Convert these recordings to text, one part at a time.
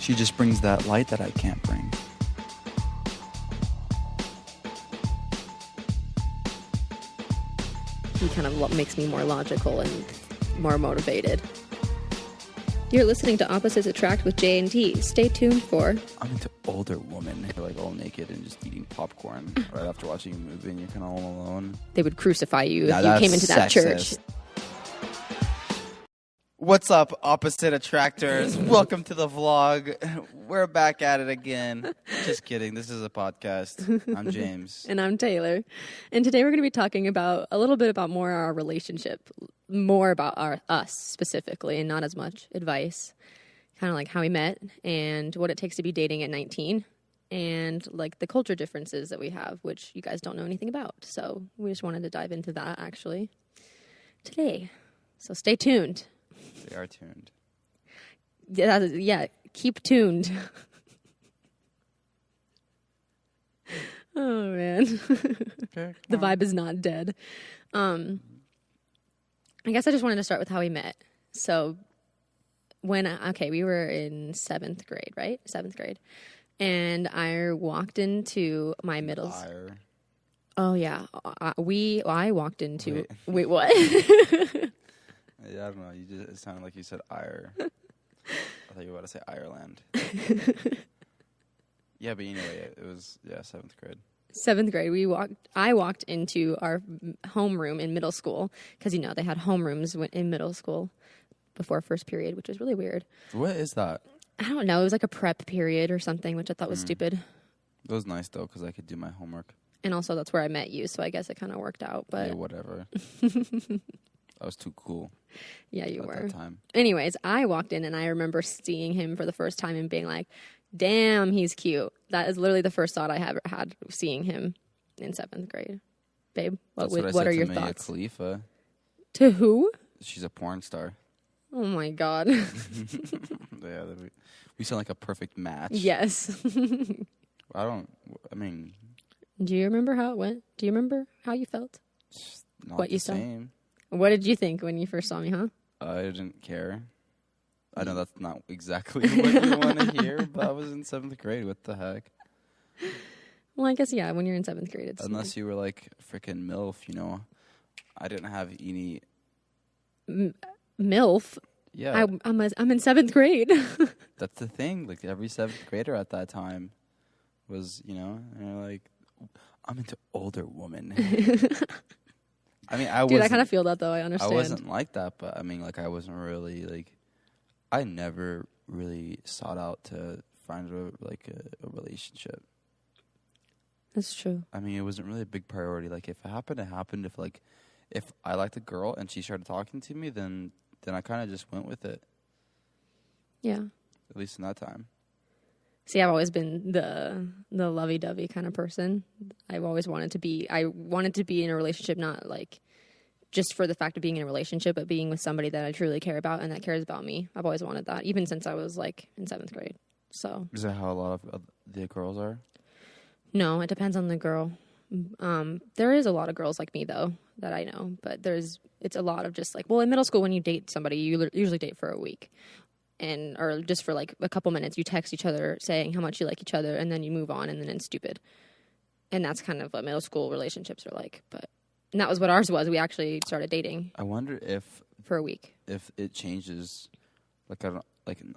She just brings that light that I can't bring. He kind of makes me more logical and more motivated. You're listening to Opposites Attract with J&T. Stay tuned for... I'm into older women. They're like all naked and just eating popcorn right after watching a movie and you're kind of all alone. They would crucify you if you came into that church. What's up, opposite attractors? Welcome to the vlog. We're back at it again. Just kidding. This is a podcast. I'm James. And I'm Taylor. And today we're going to be talking about a little bit about more our relationship, more about us specifically, and not as much advice. Kind of like how we met and what it takes to be dating at 19 and like the culture differences that we have, which you guys don't know anything about. So we just wanted to dive into that actually today. So stay tuned. They are tuned. Yeah, keep tuned. Oh, man. Okay, the vibe is not dead. I guess I just wanted to start with how we met. So we were in 7th grade, right? 7th grade. And I walked into my middle... Oh, yeah. I walked into... Wait what? Yeah, I don't know. It sounded like you said Ire. I thought you were about to say Ireland. Yeah, but anyway, it was 7th grade. 7th grade. I walked into our homeroom in middle school because they had homerooms in middle school before first period, which was really weird. What is that? I don't know. It was like a prep period or something, which I thought was stupid. It was nice though because I could do my homework. And also, that's where I met you, so I guess it kind of worked out. But yeah, whatever. I was too cool. Yeah, you were. At that time. Anyways, I walked in and I remember seeing him for the first time and being like, damn, he's cute. That is literally the first thought I ever had seeing him in 7th grade. Babe, what are your thoughts? Khalifa. To who? She's a porn star. Oh my God. Yeah, we sound like a perfect match. Yes. Do you remember how it went? Do you remember how you felt? Not what the you saw? Same. What did you think when you first saw me, huh? I didn't care. I know that's not exactly what you want to hear, but I was in 7th grade. What the heck? Well, I guess, yeah, when you're in 7th grade, it's... Unless you were like freaking MILF, I didn't have any... MILF? Yeah. I'm in 7th grade. That's the thing. Like, every 7th grader at that time was, and you're like, I'm into older women. I kind of feel that though. I understand. I wasn't like that, but I wasn't really I never really sought out to find a relationship. That's true. It wasn't really a big priority. Like if it happened. If I liked a girl and she started talking to me, then I kind of just went with it. Yeah. At least in that time. See, I've always been the lovey-dovey kind of person. I've always wanted to be in a relationship, not like just for the fact of being in a relationship, but being with somebody that I truly care about and that cares about me. I've always wanted that, even since I was like in 7th grade. So is that how a lot of the girls are? No, it depends on the girl. There is a lot of girls like me though that I know, but it's a lot of just like, well, in middle school when you date somebody, you usually date for a week. Or just for like a couple minutes, you text each other saying how much you like each other, and then you move on, and then it's stupid. And that's kind of what middle school relationships are like. And that was what ours was. We actually started dating. I wonder for a week, if it changes. I don't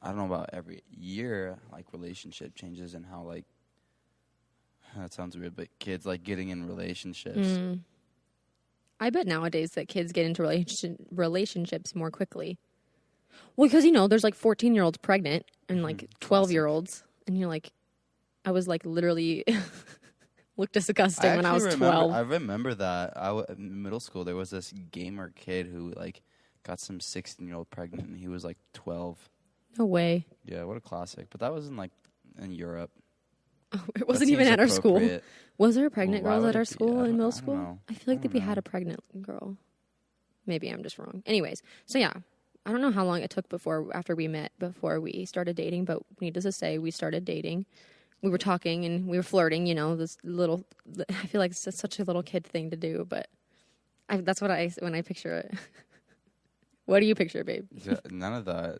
know about every year, relationship changes and how that sounds weird, but kids getting in relationships. I bet nowadays that kids get into relationships more quickly. Well, because, there's 14-year-olds pregnant and 12-year-olds. And you're like, I was literally looked disgusting when I was 12. I remember that. In middle school, there was this gamer kid who got some 16-year-old pregnant and he was 12. No way. Yeah, what a classic. But that was in Europe. Oh, it wasn't even at our school. Was there a pregnant girl at our school in middle school? Know. I feel like that we had a pregnant girl. Maybe I'm just wrong. Anyways, so yeah. I don't know how long it took after we met before we started dating, but needless to say, we started dating. We were talking and we were flirting, this little, I feel like it's such a little kid thing to do, but that's what when I picture it. What do you picture, babe? Yeah, none of that.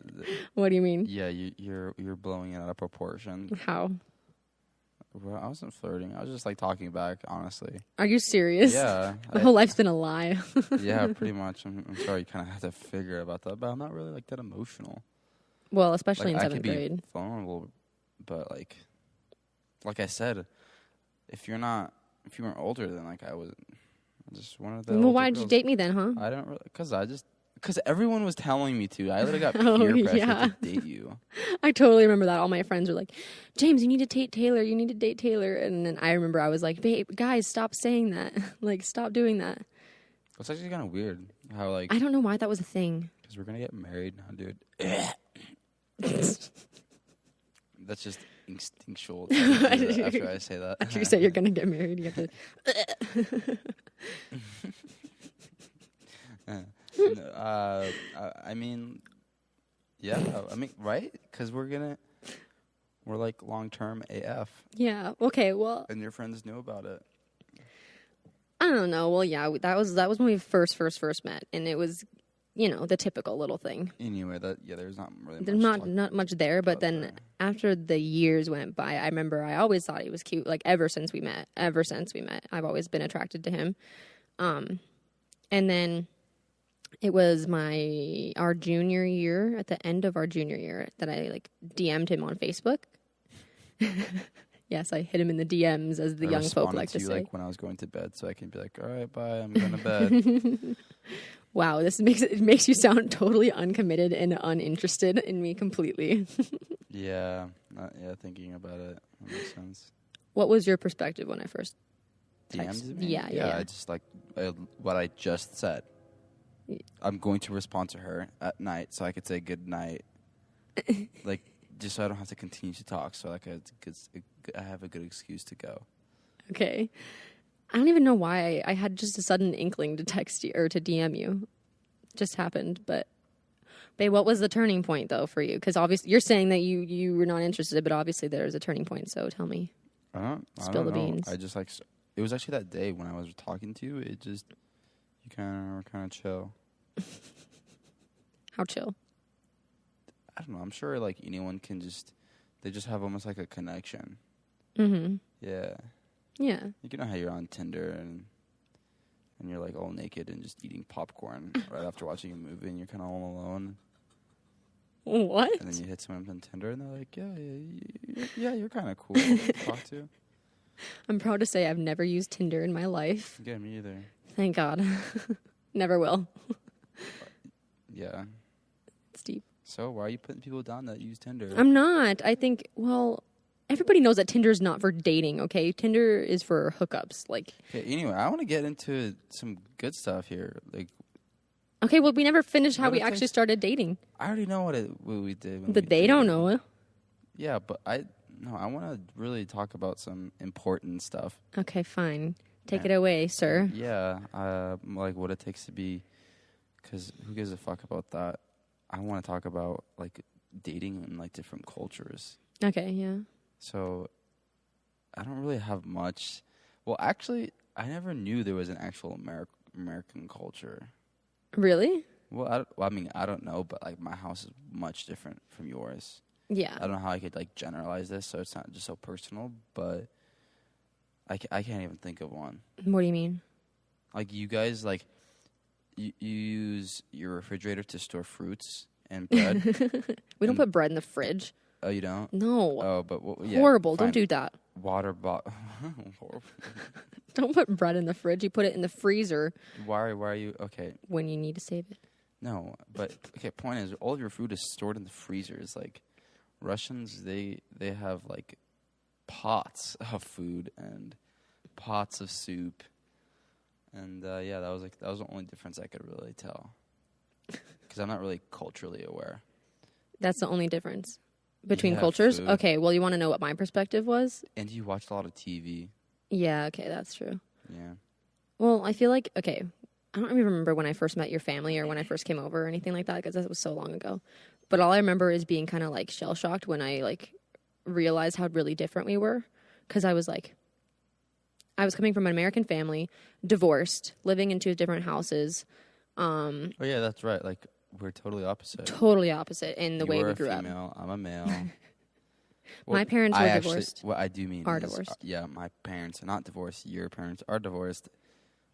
What do you mean? Yeah, you're blowing it out of proportion. How? Well, I wasn't flirting. I was just like talking back, honestly. Are you serious? Yeah. The whole life's been a lie. Yeah, pretty much. I'm sorry you kind of have to figure about that, but I'm not really like that emotional. Well, especially Like, in I could 7th grade. be vulnerable, but like I said, if you weren't older, then like I just one of the. Well, why did you date me then, huh? I don't really, because everyone was telling me to. I literally got Oh, peer pressure yeah. to date you. I totally remember that. All my friends were like, James, you need to date Taylor. You need to date Taylor. And then I remember I was like, babe, guys, stop saying that. Like, stop doing that. It's actually kind of weird how like. I don't know why that was a thing. Because we're gonna get married now, dude. That's just instinctual. After I say that. After you say you're going to get married, you have to... I mean, yeah. I mean, right? Because we're like long-term AF. Yeah. Okay, well... And your friends knew about it. I don't know. Well, yeah, that was when we first met. And it was, the typical little thing. Anyway, there's not really There's much not much there, but then there. after the years went by, I remember I always thought he was cute. Like, ever since we met, I've always been attracted to him. And then it was our junior year, at the end of our junior year, that I like DM'd him on Facebook. Yes, I hit him in the DMs, as the young folk like to say. Like when I was going to bed, so I can be like, all right, bye, I'm going to bed. Wow, this makes you sound totally uncommitted and uninterested in me completely. Yeah, thinking about it, that makes sense. What was your perspective when I first DM'd me? Yeah. I just like what I just said. I'm going to respond to her at night so I could say good night. Like, just so I don't have to continue to talk, so like I have a good excuse to go. Okay. I don't even know why I had just a sudden inkling to text you or to DM you. Just happened, but babe, what was the turning point though for you? Because obviously you're saying that you were not interested, but obviously there's a turning point. So tell me. Spill the beans. I just like it was actually that day when I was talking to you. It just you were kind of chill. How chill? I don't know. I'm sure like anyone can they just have almost like a connection. Mm-hmm. Yeah. Yeah. You know how you're on Tinder and you're like all naked and just eating popcorn right after watching a movie and you're kind of all alone. What? And then you hit someone on Tinder and they're like, yeah, you're kind of cool to talk to. I'm proud to say I've never used Tinder in my life. Yeah, me either. Thank God. Never will. Yeah. It's deep. So why are you putting people down that use Tinder? I'm not. I think, well, everybody knows that Tinder's not for dating, okay? Tinder is for hookups. Like. Okay, anyway, I want to get into some good stuff here. Like. Okay, well, we never finished how we actually started dating. I already know what we did. But they don't know it. Yeah, but I want to really talk about some important stuff. Okay, fine. Take it away, sir. Yeah, like what it takes to be, because who gives a fuck about that? I want to talk about like dating in like different cultures. Okay, yeah. So I don't really have much. Well, actually, I never knew there was an actual American culture. Really? Well, I mean, I don't know, but like my house is much different from yours. Yeah. I don't know how I could like generalize this, so it's not just so personal, but I can't even think of one. What do you mean? Like you guys, like you use your refrigerator to store fruits and bread. We don't put bread in the fridge. Oh, you don't? No. Oh, but yeah, horrible. fine. Don't do that. Water bottle. Horrible. Don't put bread in the fridge. You put it in the freezer. Why are you okay? When you need to save it. No, but okay. Point is, all of your food is stored in the freezers. Like Russians, they have like pots of food and pots of soup, and yeah, that was the only difference I could really tell. Because I'm not really culturally aware. That's the only difference between Yeah, cultures. food. Okay, well, you want to know what my perspective was? And you watched a lot of TV. Yeah. Okay, that's true. Yeah. Well, I feel like okay. I don't even remember when I first met your family or when I first came over or anything like that because that was so long ago. But all I remember is being kind of like shell shocked when I like realized how really different we were. Because I was coming from an American family, divorced, living in two different houses. Oh yeah, that's right. Like we're totally opposite. Totally opposite in the way we You're grew a up. female. I'm a male. My parents were divorced. What I do mean Are is, divorced. yeah, my parents are not divorced. Your parents are divorced.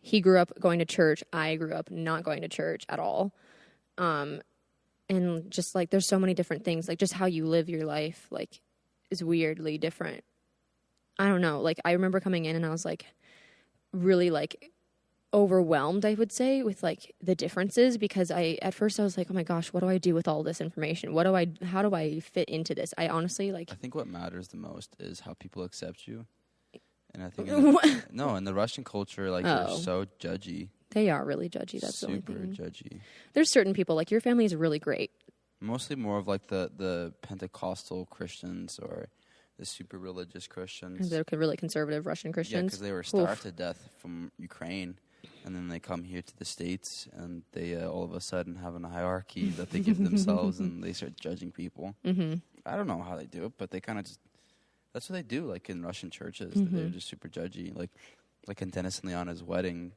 He grew up going to church. I grew up not going to church at all. And just like there's so many different things, like just how you live your life, like is weirdly different. I don't know. Like I remember coming in and I was like really like overwhelmed, I would say, with like the differences because at first I was like, oh my gosh, what do I do with all this information? How do I fit into this? I honestly like. I think what matters the most is how people accept you. And I think in the Russian culture, like they're so judgy. They are really judgy. That's super the only thing. judgy. There's certain people like your family is really great. Mostly more of like the Pentecostal Christians or the super religious Christians. They're really conservative Russian Christians. Yeah, because they were starved to death from Ukraine, and then they come here to the States, and they all of a sudden have a hierarchy that they give themselves, and they start judging people. Mm-hmm. I don't know how they do it, but they kind of just. That's what they do, like in Russian churches. Mm-hmm. They're just super judgy. Like in Dennis and Liana's wedding,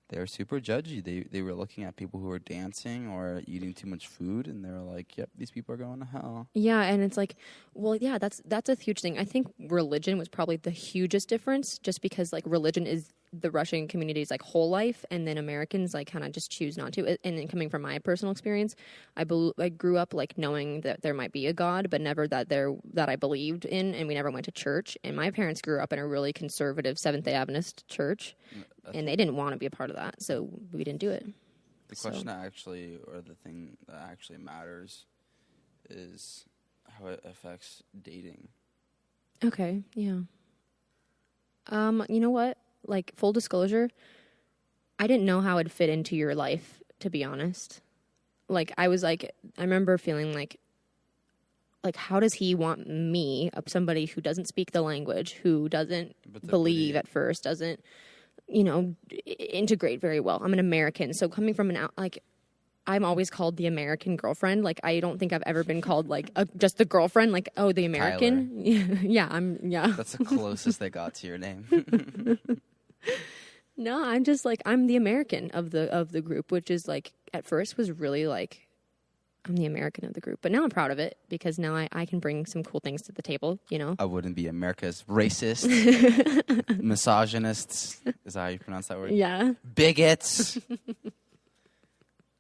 they were super judgy. They were looking at people who were dancing or eating too much food, and they were like, "Yep, these people are going to hell." Yeah, and it's like, well, yeah, that's a huge thing. I think religion was probably the hugest difference, just because like religion is the Russian community's like whole life, and then Americans like kind of just choose not to. And then coming from my personal experience, I grew up like knowing that there might be a God, but never that I believed in, and we never went to church. And my parents grew up in a really conservative Seventh-day Adventist church, and they didn't want to be a part of that, so we didn't do it. The question that actually, or the thing that actually matters, is how it affects dating. Okay, yeah. You know what? Like, full disclosure, I didn't know how it'd fit into your life, to be honest. Like, I remember feeling like, how does he want me, somebody who doesn't speak the language, who doesn't believe at first, doesn't, integrate very well. I'm an American, so coming from I'm always called the American girlfriend. Like, I don't think I've ever been called, like, just the girlfriend. Like, oh, the American? Yeah. That's the closest they got to your name. No, I'm just, like, I'm the American of the group, which is, like, at first was really, like, I'm the American of the group. But now I'm proud of it because now I can bring some cool things to the table, I wouldn't be America's racist, misogynists. Is that how you pronounce that word? Yeah. Bigots.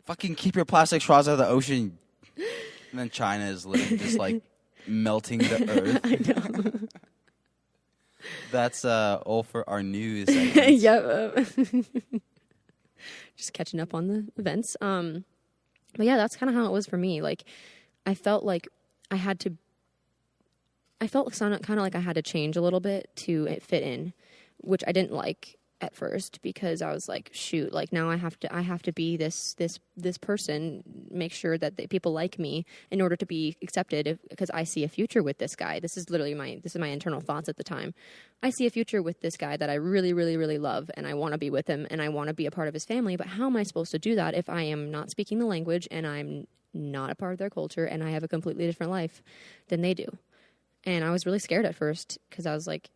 Fucking keep your plastic straws out of the ocean. And then China is literally just like melting the earth. I know. That's all for our news. Yep. Just catching up on the events. But yeah, that's kind of how it was for me. Like, I felt like I had to change a little bit to fit in, which I didn't like at first because I was like, shoot, like now I have to be this person, make sure that people like me in order to be accepted because I see a future with this guy. This is my internal thoughts at the time. I see a future with this guy that I really, really, really love and I want to be with him and I want to be a part of his family. But how am I supposed to do that if I am not speaking the language and I'm not a part of their culture and I have a completely different life than they do? And I was really scared at first because I was like,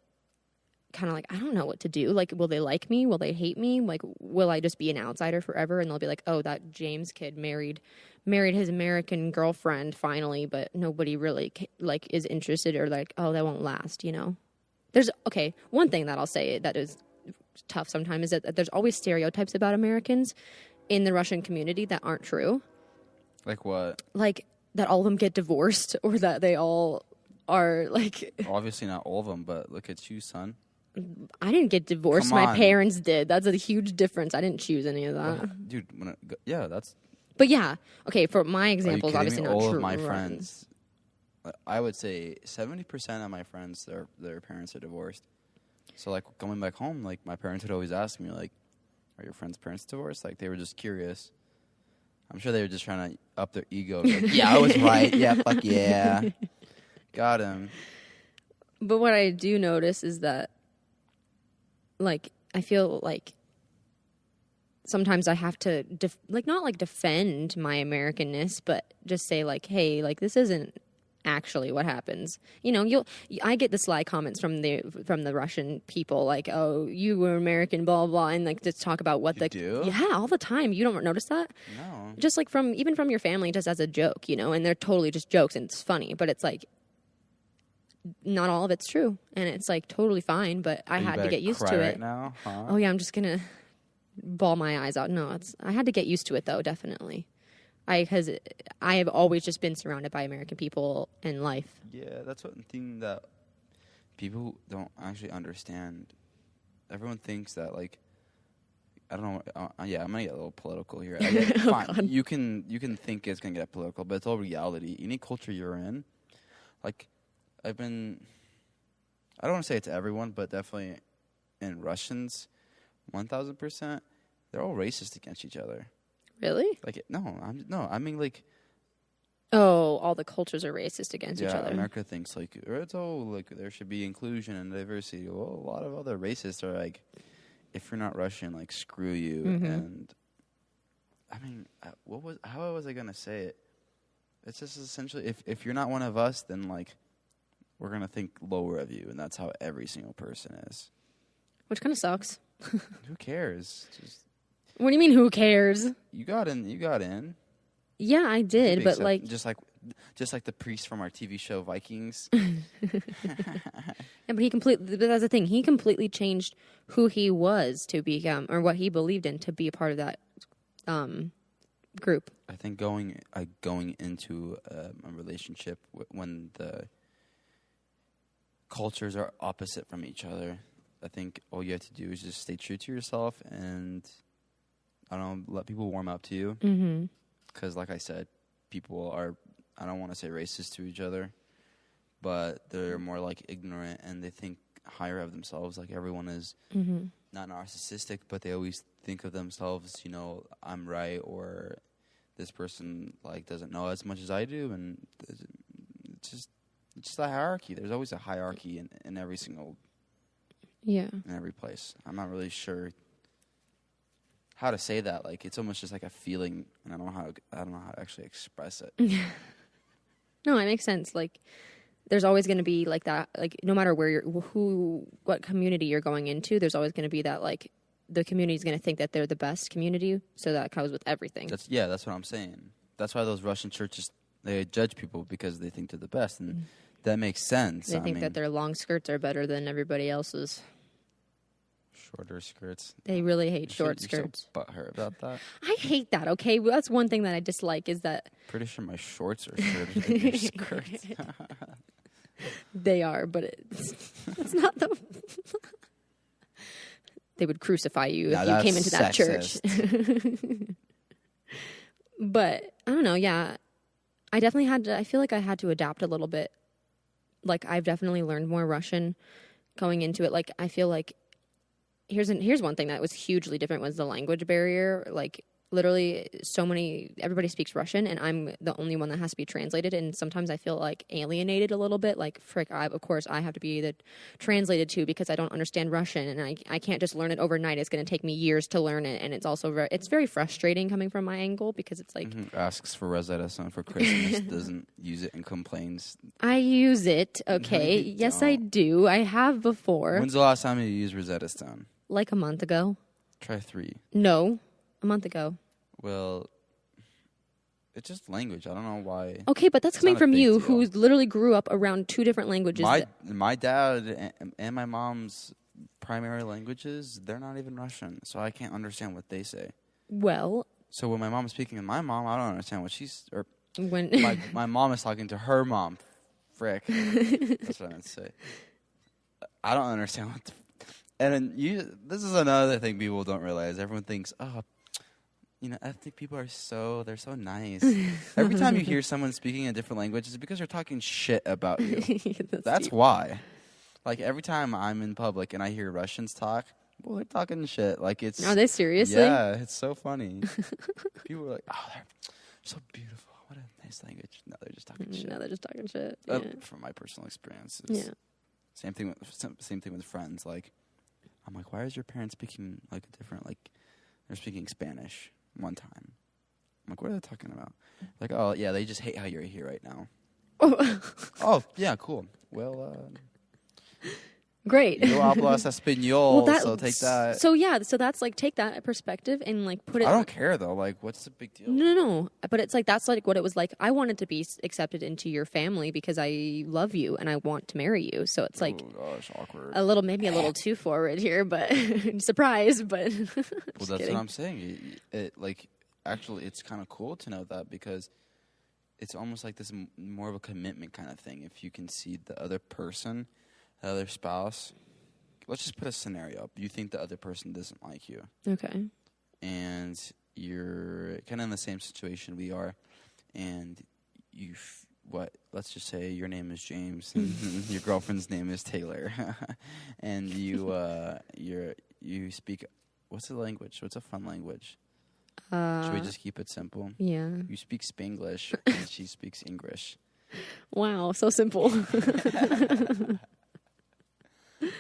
kind of like, I don't know what to do. Like, will they like me? Will they hate me? Like, will I just be an outsider forever? And they'll be like, oh, that James kid married his American girlfriend finally, but nobody really like is interested or like, oh, that won't last, There's, one thing that I'll say that is tough sometimes is that there's always stereotypes about Americans in the Russian community that aren't true. Like what? Like that all of them get divorced or that they all are like... Obviously not all of them, but look at you, son. I didn't get divorced. My parents did. That's a huge difference. I didn't choose any of that. Dude, that's... But yeah, okay, for my examples, obviously not true. All of my friends, I would say 70% of my friends, their parents are divorced. So, like, coming back home, like, my parents would always ask me, like, are your friends' parents divorced? Like, they were just curious. I'm sure they were just trying to up their ego. Like, yeah, I was right. Yeah, fuck yeah. Got him. But what I do notice is that, like, I feel like sometimes I have to, not like defend my Americanness, but just say, like, hey, like, this isn't actually what happens. I get the sly comments from the Russian people, like, "Oh, you were American, blah blah," and like just talk about what You do? yeah, all the time. You don't notice that? No. Just like from your family, just as a joke, and they're totally just jokes and it's funny, but it's like not all of it's true, and it's like totally fine. But I had to get used to right it. now, huh? Oh yeah, I'm just gonna bawl my eyes out. No, I had to get used to it though, definitely. Because I have always just been surrounded by American people in life. Yeah, that's one thing that people don't actually understand. Everyone thinks that, like, I don't know. Yeah, I'm gonna get a little political here. Fine, God. you can think it's gonna get political, but it's all reality. Any culture you're in, like, I don't want to say it's everyone, but definitely in Russians, 1,000%, they're all racist against each other. Really? Like, I mean, like, Oh, all the cultures are racist against each yeah, other. America thinks like there should be inclusion and diversity. Well, a lot of other racists are like, if you're not Russian, like, screw you. Mm-hmm. And I mean, how was I gonna say it? It's just essentially, if you're not one of us, then like we're gonna think lower of you, and that's how every single person is. Which kind of sucks. Who cares? Just What do you mean, who cares? you got in. You got in. Yeah, I did, Big but step. like... just like the priest from our TV show Vikings. Yeah, but that's the thing. He completely changed who he was to become, or what he believed in to be a part of that group. I think going into a relationship when the cultures are opposite from each other, I think all you have to do is just stay true to yourself and, I don't know, let people warm up to you. Mm-hmm. Because, like I said, people are, I don't want to say racist to each other, but they're more like ignorant and they think higher of themselves. Like, everyone is not narcissistic, but they always think of themselves, I'm right, or this person like doesn't know as much as I do, and it's just a hierarchy. There's always a hierarchy in every single in every place. I'm not really sure how to say that. Like, it's almost just like a feeling, and I don't know how to actually express it. No, it makes sense. Like, there's always going to be like that. Like, no matter where what community you're going into, there's always going to be that, like, the community is going to think that they're the best community. So that goes with everything. That's what I'm saying. That's why those Russian churches, they judge people because they think they're the best, and that makes sense. They think that their long skirts are better than everybody else's. Shorter skirts. They really hate short skirts. You're so butthurt about that. I hate that, okay? Well, that's one thing that I dislike is that... Pretty sure my shorts are shorter than your skirts. They are, but it's not the... They would crucify you if you came into that church. But, I don't know, yeah. I definitely I feel like I had to adapt a little bit. Like, I've definitely learned more Russian going into it. Like, I feel like here's one thing that was hugely different was the language barrier. Like, literally everybody speaks Russian, and I'm the only one that has to be translated, and sometimes I feel like alienated a little bit. Like, frick, of course I have to be translated to because I don't understand Russian, and I can't just learn it overnight. It's going to take me years to learn it, and it's also it's very frustrating coming from my angle because it's like... Asks for Rosetta Stone for Christmas, doesn't use it and complains. I use it, okay. Yes, I do. I have before. When's the last time you used Rosetta Stone? Like a month ago. Try 3. No, a month ago. Well, it's just language. I don't know why. Okay, but that's coming from you, who literally grew up around 2 different languages. My dad and my mom's primary languages, they're not even Russian, so I can't understand what they say. Well... So when my mom's speaking to my mom, I don't understand what she's... Or when my mom is talking to her mom. Frick. That's what I meant to say. I don't understand what... And then this is another thing people don't realize. Everyone thinks, ethnic people they're so nice. Every time you hear someone speaking a different language, it's because they're talking shit about you. That's why. Like, every time I'm in public and I hear Russians talk, well, they're talking shit. Like, it's... Are they seriously? Yeah, it's so funny. People are like, oh, they're so beautiful. What a nice language. No, they're just talking shit. No, they're just talking shit. Yeah. From my personal experiences. Yeah. Same thing with friends. Like, I'm like, why is your parents speaking like a different, like, they're speaking Spanish one time. I'm like, what are they talking about? Like, oh, yeah, they just hate how you're here right now. Oh, yeah, cool. Well, Great. yo hablas español, Well, so take that. So yeah, so that's like take that perspective and like put it. I don't care though. Like, what's the big deal? No. But it's like that's like what it was like. I wanted to be accepted into your family because I love you and I want to marry you. So it's like Oh gosh, awkward. maybe a little too forward here, but surprise. But Well, that's kidding. what I'm saying. Actually, it's kind of cool to know that because it's almost like this more of a commitment kind of thing. If you can see the other person, the other spouse. Let's just put a scenario up. You think the other person doesn't like you. Okay. And you're kind of in the same situation we are. And let's just say your name is James and your girlfriend's name is Taylor. And you speak, what's the language? What's a fun language? Should we just keep it simple? Yeah. You speak Spanglish and she speaks English. Wow, so simple.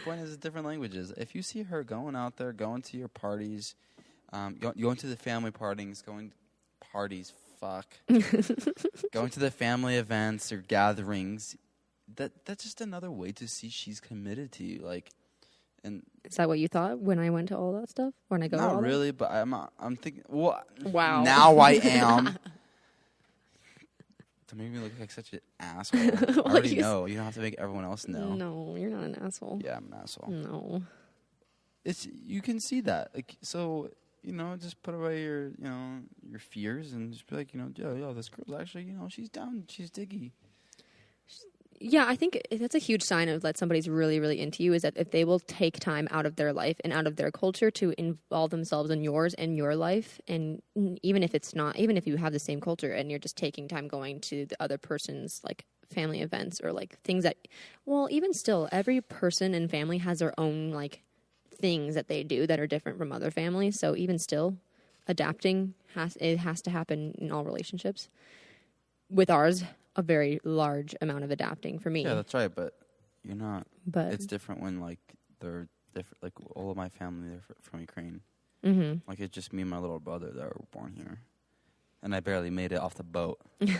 Point is, it's different languages. If you see her going out there, going to your parties, going to the family parties, going to the family events or gatherings, that's just another way to see she's committed to you. Like, and Is that what you thought when I went to all that stuff? When I go to all not really, but I'm thinking. Well, Wow. Now I am. To make me look like such an asshole. I already know. You don't have to make everyone else know. No, you're not an asshole. Yeah, I'm an asshole. No. You can see that. Like, so, just put away your fears and just be like, yo, this girl's actually, she's down, she's diggy. Yeah, I think that's a huge sign of that somebody's really, really into you is that if they will take time out of their life and out of their culture to involve themselves in yours and your life, and even if you have the same culture and you're just taking time going to the other person's like family events or like things that, well, even still, every person and family has their own like things that they do that are different from other families. So even still, adapting has to happen in all relationships. With ours, a very large amount of adapting for me. Yeah, that's right, but you're not. But it's different when, like, they're different. Like, all of my family, they're from Ukraine. Mm-hmm. Like, it's just me and my little brother that were born here. And I barely made it off the boat. Yeah,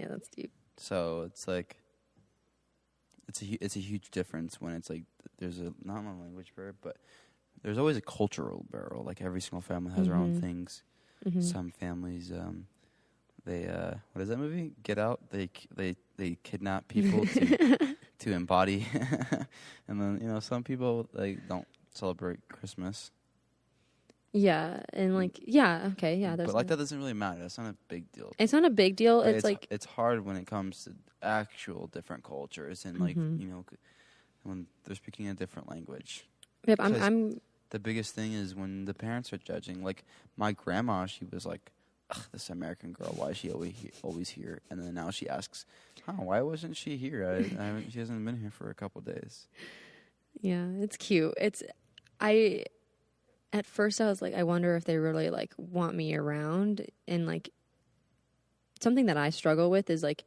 that's deep. So, it's like, it's a huge difference when it's like, there's not a language barrier, but there's always a cultural barrier. Like, every single family has their own things. Mm-hmm. Some families, they what is that movie? Get Out. They kidnap people to embody, and then some people like don't celebrate Christmas. Yeah, and like okay, yeah. But like that doesn't really matter. That's not a big deal. It's not a big deal. But it's like it's hard when it comes to actual different cultures and like when they're speaking a different language. Yep, I'm. The biggest thing is when the parents are judging. Like my grandma, she was like, ugh, this American girl, why is she always here? And then now she asks, why wasn't she here? She hasn't been here for a couple days. Yeah, it's cute. At first I was like, I wonder if they really like want me around. And like something that I struggle with is like,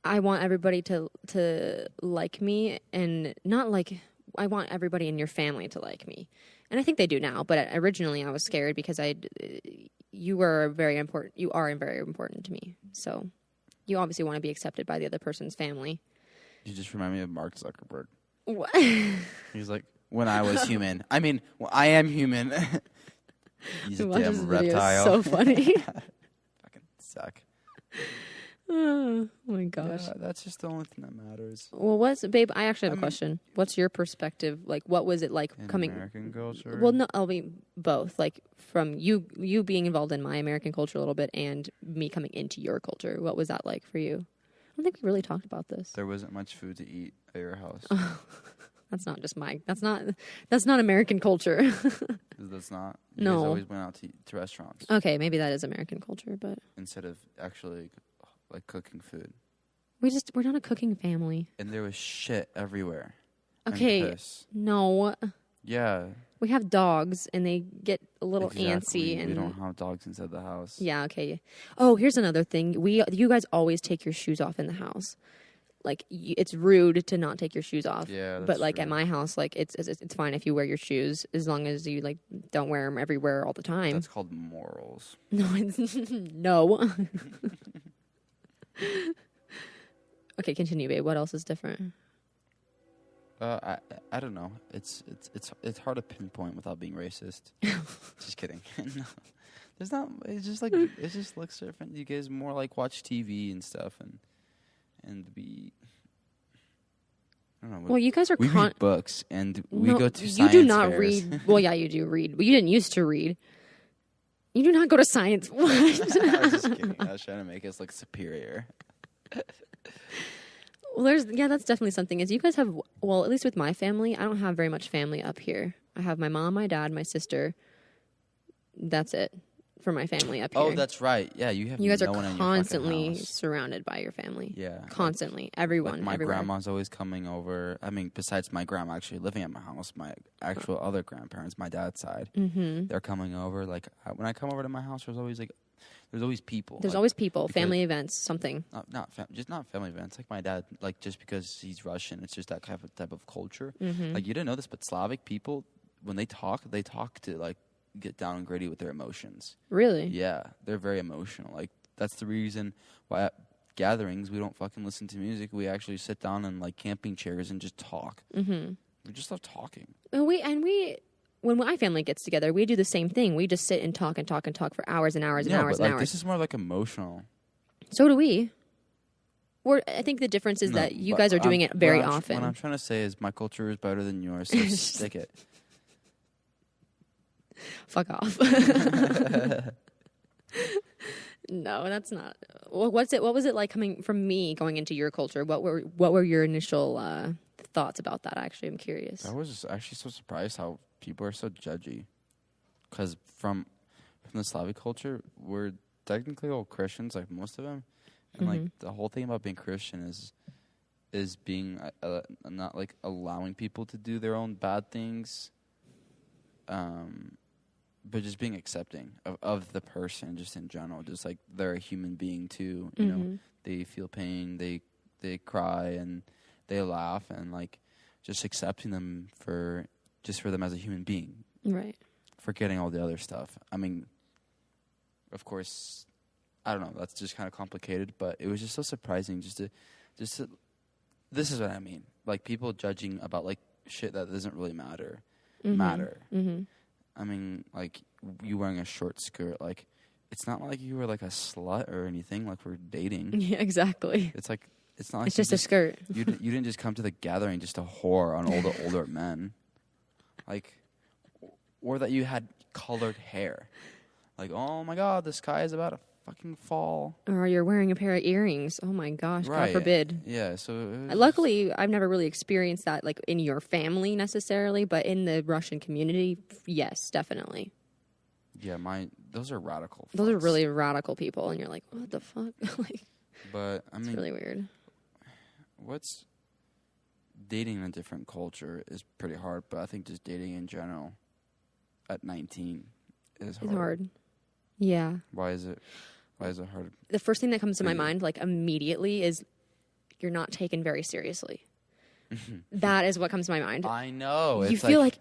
I want everybody to like me and not like, I want everybody in your family to like me. And I think they do now, but originally I was scared because you are very important to me. So you obviously want to be accepted by the other person's family. You just remind me of Mark Zuckerberg. What? He's like, when I was human. I mean, I am human. He's a damn reptile. So funny. Fucking suck. Oh my gosh. Yeah, that's just the only thing that matters. Well, babe, I actually have a question. What's your perspective? Like, what was it like coming... American culture? Well, no, I'll be both. Like, from you being involved in my American culture a little bit and me coming into your culture. What was that like for you? I don't think we really talked about this. There wasn't much food to eat at your house. That's not just that's not American culture. That's not? No. You guys always went out to restaurants. Okay, maybe that is American culture, but... Instead of actually... like cooking food. We're not a cooking family. And there was shit everywhere. Okay. No. Yeah. We have dogs and they get a little Exactly. antsy and we don't have dogs inside the house. Yeah, okay. Oh, here's another thing. You guys always take your shoes off in the house. Like it's rude to not take your shoes off. Yeah, that's but like true. at my house, like it's fine if you wear your shoes as long as you like don't wear them everywhere all the time. That's called morals. No, it's no. Okay, continue, babe. What else is different? I don't know. It's hard to pinpoint without being racist. Just kidding. No, there's not. It's just like it just looks different. You guys more like watch TV and stuff and be. I don't know. Well, you guys are we read books and we No, go to you science do not fairs. read. Well, yeah, you do read, but you didn't used to read. You do not go to science. What? I was just kidding. I was trying to make us look superior. Well, that's definitely something. Is you guys have, well, at least with my family, I don't have very much family up here. I have my mom, my dad, my sister. That's it for my family up here. Oh, that's right. Yeah, you have. You guys no are one in your constantly fucking house. surrounded by your family. Yeah, Constantly. Everyone. Like my everywhere. grandma's always coming over. I mean, besides my grandma actually living at my house, my actual other grandparents, my dad's side, they're coming over. Like when I come over to my house, there's always people. There's like, always people, because- family events, something. just not family events. Like my dad, like just because he's Russian, it's just that type of culture. Mm-hmm. Like you didn't know this, but Slavic people, when they talk to like get down and gritty with their emotions. Really? Yeah, they're very emotional. Like that's the reason why at gatherings we don't fucking listen to music. We actually sit down in like camping chairs and just talk. Mm-hmm. We just love talking. When my family gets together, we do the same thing. We just sit and talk for hours and hours and hours but and like, hours. this is more like emotional. So do we. I think the difference is that you but guys are doing it very what often. What I'm trying to say is my culture is better than yours, so stick it. Fuck off. No, that's not. What was it like coming from me going into your culture? What were your initial thoughts about that? Actually, I'm curious. I was just actually so surprised how people are so judgy. Because from the Slavic culture, we're technically all Christians, like most of them, and like the whole thing about being Christian is being not like allowing people to do their own bad things, but just being accepting of the person, just in general, just like they're a human being too. You know, they feel pain, they cry, and they laugh, and like just accepting them for them as a human being. Right. Forgetting all the other stuff. I mean, of course, I don't know. That's just kind of complicated, but it was just so surprising. Just to, this is what I mean. Like people judging about like shit that doesn't really matter. Mm-hmm. I mean, like you wearing a short skirt. Like it's not like you were like a slut or anything. Like we're dating. Yeah, exactly. It's like it's not like It's just a skirt. You didn't just come to the gathering just to whore on older men. Like. Or that you had colored hair. Like, oh my God, the sky is about to fucking fall. Or you're wearing a pair of earrings. Oh my gosh, Right. God forbid. Yeah, so... Luckily, I've never really experienced that like in your family necessarily, but in the Russian community, yes, definitely. Yeah, those are radical. Those are fucks. really radical people, and you're like, what the fuck? Like, But, I mean... it's really weird. What's... Dating in a different culture is pretty hard, but I think just dating in general... At 19 is hard. It's hard. Yeah. Why is it hard? The first thing that comes to my you? mind, like immediately, is you're not taken very seriously. That is what comes to my mind. I know. You feel like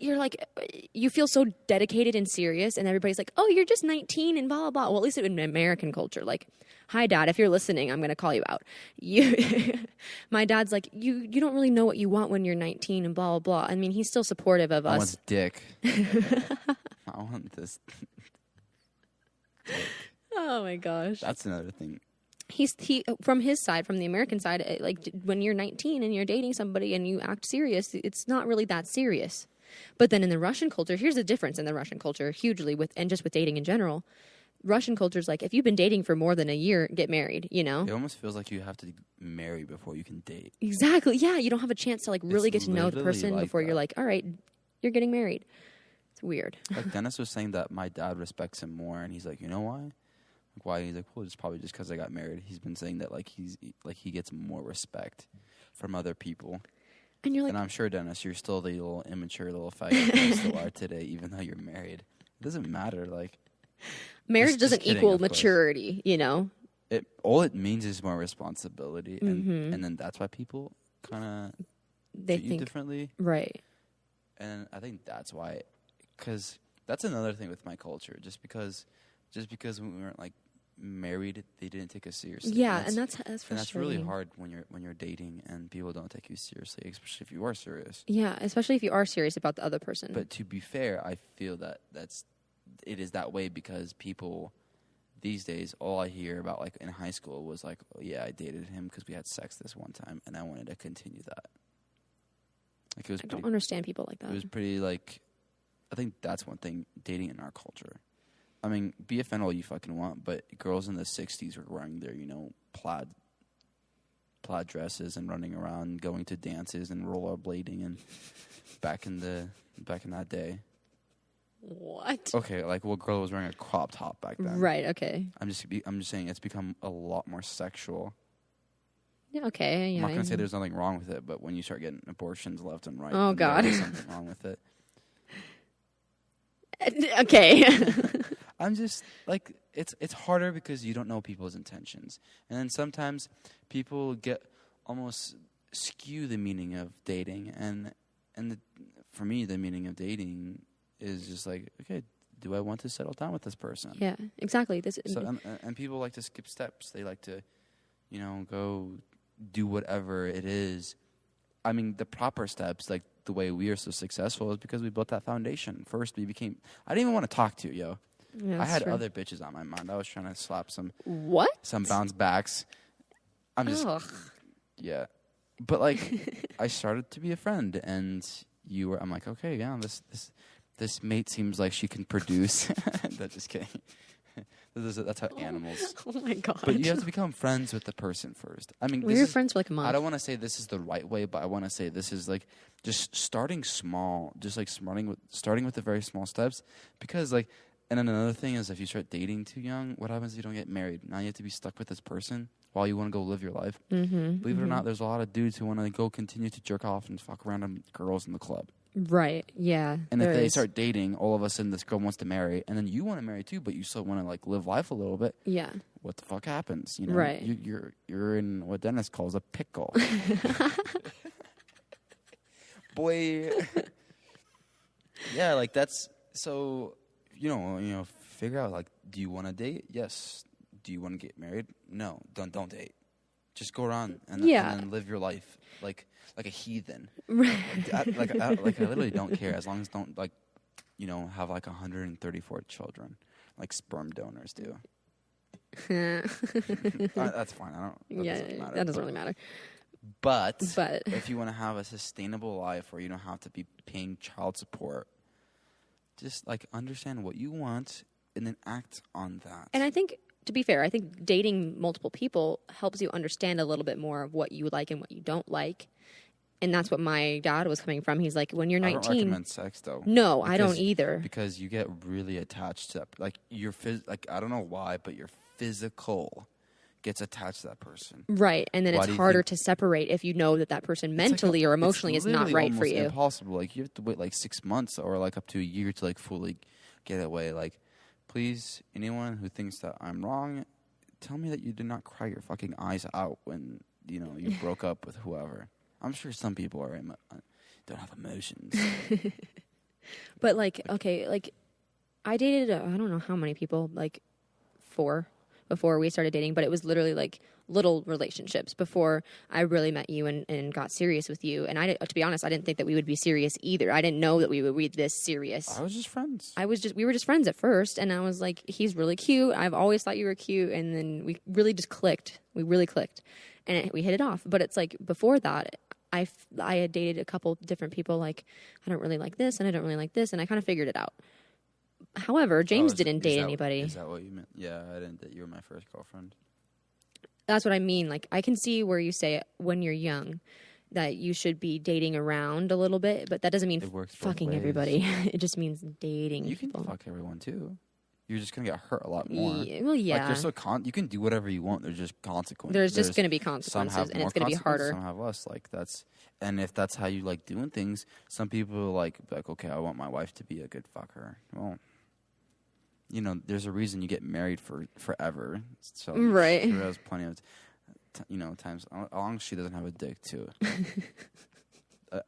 you feel so dedicated and serious, and everybody's like, "Oh, you're just 19 and blah blah blah." Well, at least in American culture, like, "Hi, Dad, if you're listening, I'm going to call you out." My dad's like, "You don't really know what you want when you're 19 and blah blah blah." I mean, he's still supportive of I us. want dick. I want this. Oh my gosh. That's another thing. He from his side, from the American side, like when you're 19 and you're dating somebody and you act serious, it's not really that serious. But then in the Russian culture, here's the difference in the Russian culture hugely with dating in general. Russian culture is like, if you've been dating for more than a year, get married, you know? It almost feels like you have to marry before you can date. Exactly. Yeah. You don't have a chance to like really get to know the literally person like before that. you're like, all right, you're getting married. It's weird. Like Dennis was saying that my dad respects him more, and he's like, you know why? Like why? He's like, well, it's probably just because I got married. He's been saying that like he gets more respect from other people. And you're like, And I'm sure, Dennis, you're still the little immature little faggot you still are today, even though you're married. It doesn't matter. Like marriage just doesn't kidding, equal of course. maturity, you know? all it means is more responsibility, and then that's why people kind of They treat you think differently. right. And I think that's why, because that's another thing with my culture. Just because we weren't like married, they didn't take us seriously. Yeah, and that's and frustrating. that's really hard when you're dating and people don't take you seriously, especially if you are serious. Yeah, especially if you are serious about the other person. But to be fair, I feel that it is that way because people these days, all I hear about like in high school was like, oh yeah, I dated him because we had sex this one time, and I wanted to continue that. Like it was. I don't understand people like that. It was pretty like, I think that's one thing dating in our culture. I mean, be a fan all you fucking want, but girls in the '60s were wearing their plaid dresses and running around, going to dances and rollerblading, and back in that day. What? Okay, like what girl was wearing a crop top back then? Right. Okay. I'm just saying it's become a lot more sexual. Yeah. Okay. Yeah. I'm not gonna say there's nothing wrong with it, but when you start getting abortions left and right, oh God, there's something wrong with it. Okay. I'm just like it's harder because you don't know people's intentions, and then sometimes people get almost skew the meaning of dating, and for me the meaning of dating is just like, okay, do I want to settle down with this person? Yeah, exactly. So and people like to skip steps. They like to, go do whatever it is. I mean, the proper steps, like the way we are so successful, is because we built that foundation. First, I didn't even want to talk to you, yo. Yeah, I had true. other bitches on my mind. I was trying to slap some bounce backs. I'm just, yeah. But like, I started to be a friend, and I'm like, okay, yeah, this mate seems like she can produce. That's just kidding. That's how animals. Oh my God. But you have to become friends with the person first. I mean, we were friends for like a month. I don't want to say this is the right way, but I want to say this is like just starting small, just like starting with the very small steps. Because like, and then another thing is if you start dating too young, what happens if you don't get married? Now you have to be stuck with this person while you want to go live your life. Mm-hmm, Believe it or not, there's a lot of dudes who want to go continue to jerk off and fuck around with girls in the club. Right. Yeah. And if they start dating, all of a sudden this girl wants to marry, and then you want to marry too, but you still want to like live life a little bit. Yeah. What the fuck happens? Right. You're in what Dennis calls a pickle. Boy. Yeah, like that's so. Figure out like, do you want to date? Yes. Do you want to get married? No. Don't date. Just go around and then live your life like a heathen. Right. I literally don't care as long as don't like, have like 134 children like sperm donors do. That's fine. That doesn't really matter. But if you want to have a sustainable life where you don't have to be paying child support, just like understand what you want and then act on that. And I think, to be fair, I think dating multiple people helps you understand a little bit more of what you like and what you don't like. And that's what my dad was coming from. He's like, when you're 19... I don't recommend sex, though. No, I don't either. Because you get really attached to that. Like, I don't know why, but your physical gets attached to that person. Right. And then it's harder to separate if you know that person mentally or emotionally is not right for you. It's impossible. Like, you have to wait like 6 months or like up to a year to like fully get away. Like, please, anyone who thinks that I'm wrong, tell me that you did not cry your fucking eyes out when, you broke up with whoever. I'm sure some people don't have emotions. But like, okay, like I dated, I don't know how many people, like 4 before we started dating, but it was literally like little relationships before I really met you and got serious with you. And to be honest, I didn't think that we would be serious either. I didn't know that we would be this serious. I was just friends. We were just friends at first, and I was like, he's really cute. I've always thought you were cute. And then we really just clicked. We really clicked. And we hit it off. But it's like before that, I had dated a couple different people. Like, I don't really like this, and I don't really like this, and I kind of figured it out. However, James didn't date anybody. Is that what you meant? Yeah, I didn't date. You were my first girlfriend. That's what I mean. Like, I can see where you say when you're young that you should be dating around a little bit, but that doesn't mean fucking everybody. It just means dating You people. can fuck everyone, too. You're just going to get hurt a lot more. Yeah, well, yeah. Like, you can do whatever you want. There's just consequences. There's just going to be consequences, and it's going to be harder. Some have less. And if that's how you like doing things, some people like, okay, I want my wife to be a good fucker. Well, there's a reason you get married for forever. So right. She has plenty of, times, as long as she doesn't have a dick, too.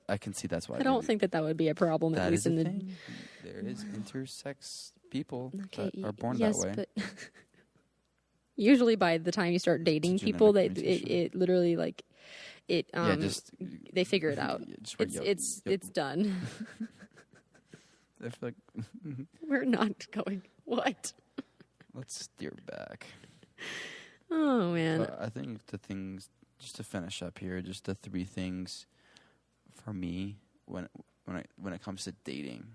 I can see that's why. I don't think that would be a problem. That at least is a thing. There is intersex people that are born that way. But Usually by the time you start dating Genetic people, mutation. it literally like it just they figure it out. yeah, just write It's done. I feel like We're not going. What? let's steer back. Oh man. But I think the things, just to finish up here, just the 3 things for me when it comes to dating.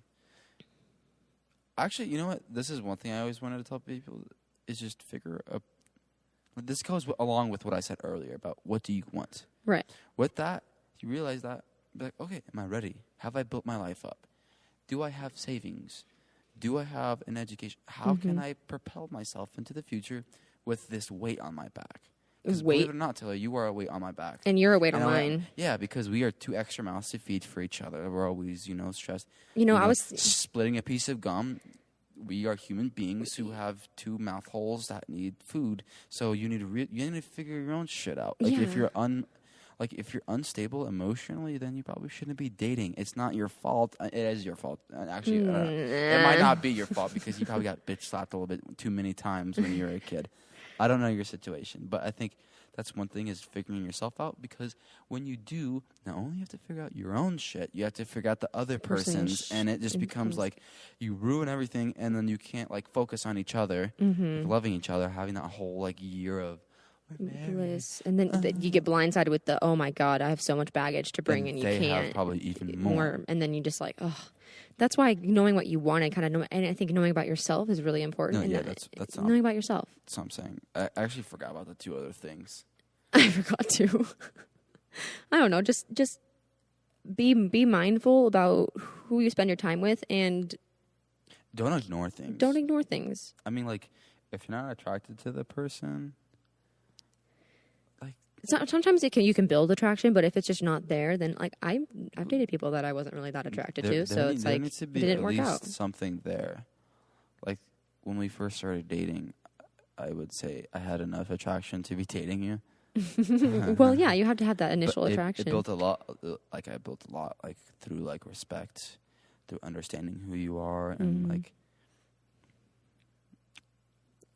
Actually, you know what? This is one thing I always wanted to tell people is just figure up. This goes along with what I said earlier about what do you want. Right. With that, you realize that, be like, okay, am I ready? Have I built my life up? Do I have savings? Do I have an education? How can I propel myself into the future with this weight on my back? Because believe it or not, Taylor, you are a weight on my back. And you're a weight on And mine. Yeah, because we are 2 extra mouths to feed for each other. We're always, stressed. I was Splitting a piece of gum. We are human beings who have 2 mouth holes that need food. So you need to figure your own shit out. Like if you're if you're unstable emotionally, then you probably shouldn't be dating. It's not your fault. It is your fault. Actually, it might not be your fault because you probably got bitch slapped a little bit too many times when you were a kid. I don't know your situation, but I think that's one thing is figuring yourself out, because when you do, not only you have to figure out your own shit, you have to figure out the other person's, and it just becomes like you ruin everything, and then you can't like focus on each other, loving each other, having that whole like year of bliss, and then you get blindsided with the, oh my god, I have so much baggage to bring, and you they can't. have probably even more. And then you just like, oh, that's why knowing what you want and kind of know, and I think knowing about yourself is really important. No, and yeah, that's knowing about yourself. That's what I'm saying. I actually forgot about the 2 other things. I forgot to. I don't know. Just be mindful about who you spend your time with, and Don't ignore things. don't ignore things. I mean, like, if you're not attracted to the person, like, It's not, sometimes you can build attraction, but if it's just not there, then like I've dated people that I wasn't really that attracted to, so it's there like needs to it be didn't at work least out. something there. Like when we first started dating, I would say I had enough attraction to be dating you. Well, yeah, you have to have that initial But attraction. It built a lot. Like I built a lot, like through like respect, through understanding who you are, and like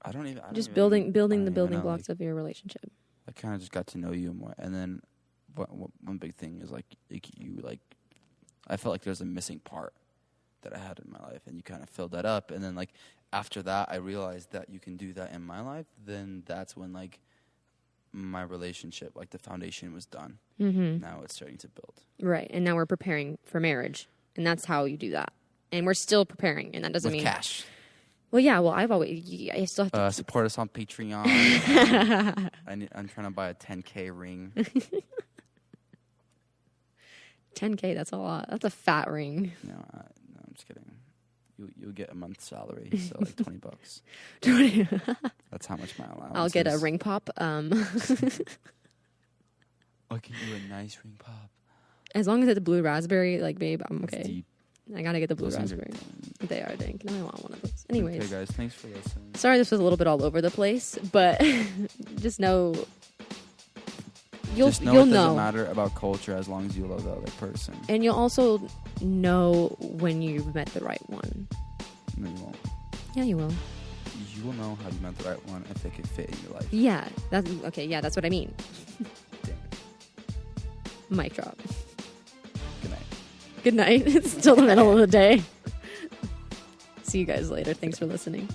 I don't even just I building don't the even building know, blocks of your relationship. I kind of just got to know you more, and then one big thing is like you like I felt like there was a missing part that I had in my life, and you kind of filled that up, and then like after that I realized that you can do that in my life. Then that's when like my relationship, like the foundation was done. Now it's starting to build. Right, and now we're preparing for marriage, and that's how you do that. And we're still preparing, and that doesn't With mean cash. Well, yeah. Well, I still have to Support us on Patreon. I'm trying to buy a 10K ring. 10K. That's a lot. That's a fat ring. No, I'm just kidding. You'll get a month's salary, so like $20. That's how much my allowance. I'll get a is. ring pop. I'll get you a nice ring pop. As long as it's blue raspberry, like babe, I'm It's okay. deep. I gotta get the blue Those things are raspberry. They are dank. Now I want one of those. Anyways, Okay, guys, thanks for listening. sorry this was a little bit all over the place, but just know you'll Just know you'll it doesn't know, matter about culture as long as you love the other person. and you'll also know when you've met the right one. No, you won't. Yeah, you will. You will know how you met the right one if it could fit in your life. Yeah, that's okay. Yeah, that's what I mean. Damn. Mic drop. Good night. Good night. It's still the middle of the day. See you guys later. Thanks for listening.